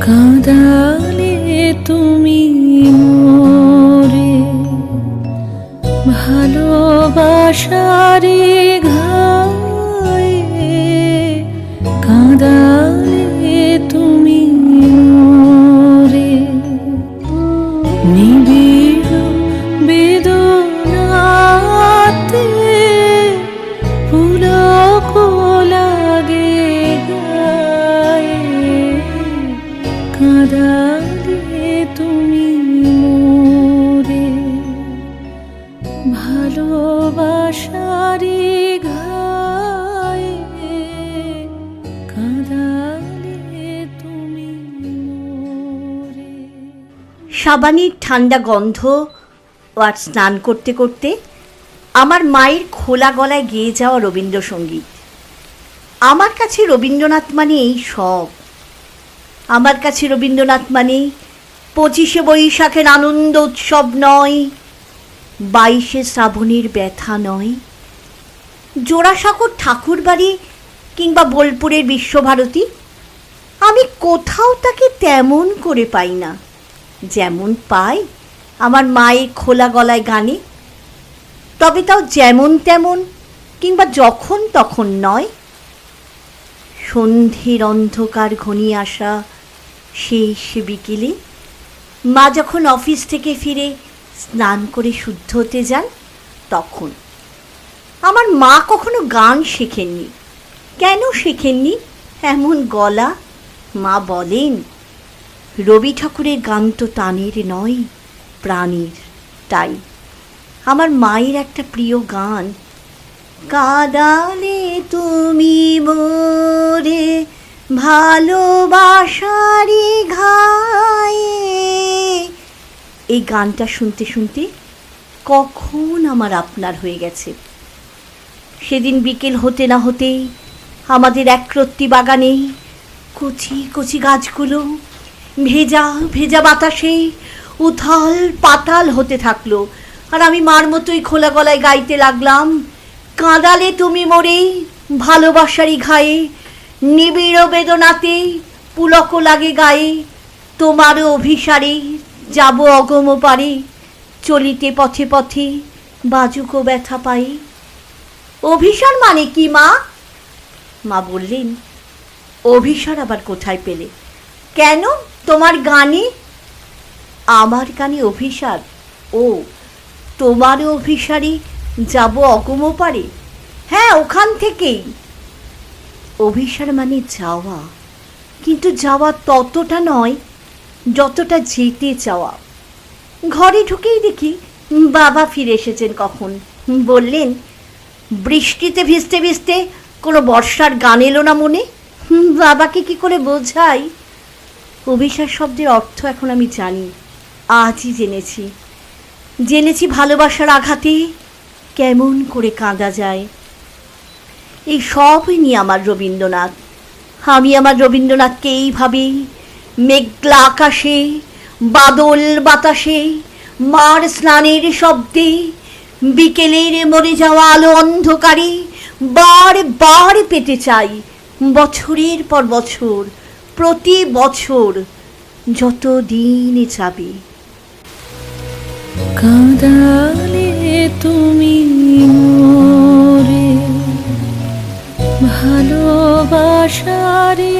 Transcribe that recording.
কাঁদালে তুমি মোরে ভালোবাসারে ঘায়ে, কাঁদালে তুমি মোরে নিবিড় বেদনাতে পুলক লাগে গায়ে, কাঁদালে তুমি মোরে ভালোবাসারে ঘায়ে, কাঁদালে তুমি মোরে। সাবানের ঠান্ডা গন্ধ আর স্নান করতে করতে আমার মায়ের খোলা গলায় গেয়ে যাওয়া রবীন্দ্রসঙ্গীত। আমার কাছে রবীন্দ্রনাথ মানে এই সব। আমার কাছে রবীন্দ্রনাথ মানে 25শে বৈশাখের আনন্দ উৎসব নয়, 22শে শ্রাবণের ব্যথা নয়, জোড়াসাঁকোর ঠাকুরবাড়ি কিংবা বোলপুরের বিশ্বভারতী। আমি কোথাও তাকে তেমন করে পাই না যেমন পাই আমার মায়ের খোলা গলায় গানে। তবে তাও যেমন তেমন কিংবা যখন তখন নয়। সন্ধ্যের অন্ধকার ঘনিয়ে আসা শেষ বিকেলে মা যখন অফিস থেকে ফিরে স্নান করে শুদ্ধ হতে যান, তখন। আমার মা কখনো গান শেখেননি। কেন শেখেননি এমন গলা? মা বলেন, রবি ঠাকুরের গান তো তানের নয়, প্রাণীর। তাই আমার মায়ের একটা প্রিয় গান, কাঁদালে তুমি মোরে ভালোবাসারি ঘায়ে, এই গানটা শুনতে শুনতে কখন আমার আপনার হয়ে গেছে। সেদিন বিকেল হতে না হতেই আমাদের একরত্তি বাগানে কচি কচি গাছগুলো ভেজা ভেজা বাতাসে উথাল পাতাল হতে থাকলো। আর আমি মার মতোই খোলা গলায় গাইতে লাগলাম, কাঁদালে তুমি মোরে ভালোবাসারি ঘায়ে, নিবিড় বেদনাতে পুলক লাগে গায়ে, তোমার অভিসারে যাব অগম পারে, চলিতে পথে পথে বাজুকো ব্যথা পাই। অভিসার মানে কি মা? মা বললেন, অভিসার আবার কোথায় পেলে? কেন, তোমার গানে? আমার গানে অভিসার? ও, তোমার অভিসারে যাব অগম পারে। হ্যাঁ, ওখান থেকেই। অভিসার মানে যাওয়া, কিন্তু যাওয়া ততটা নয় যতটা যেতে চাওয়া। ঘরে ঢুকেই দেখি বাবা ফিরে এসেছেন কখন। বললেন, বৃষ্টিতে ভিজতে ভিজতে কোনো বর্ষার গান এলো না মনে? বাবাকে কি করে বোঝাই? অভিসার শব্দের অর্থ এখন আমি জানি, আজই জেনেছি ভালোবাসার আঘাতে কেমন করে কাঁদা যায়। এই সবই নিয়ে আমার রবীন্দ্রনাথ। আমি আমার রবীন্দ্রনাথকে এইভাবেই মেঘলা আকাশে, বাদল বাতাসে, মার স্নানের শব্দে, বিকেলের মরে যাওয়া আলো অন্ধকারে বার বার পেতে চাই, বছরের পর বছর, প্রতি বছর, যত দিন যাবে। কাঁদালে তুমি মোরে ভালোবাসারে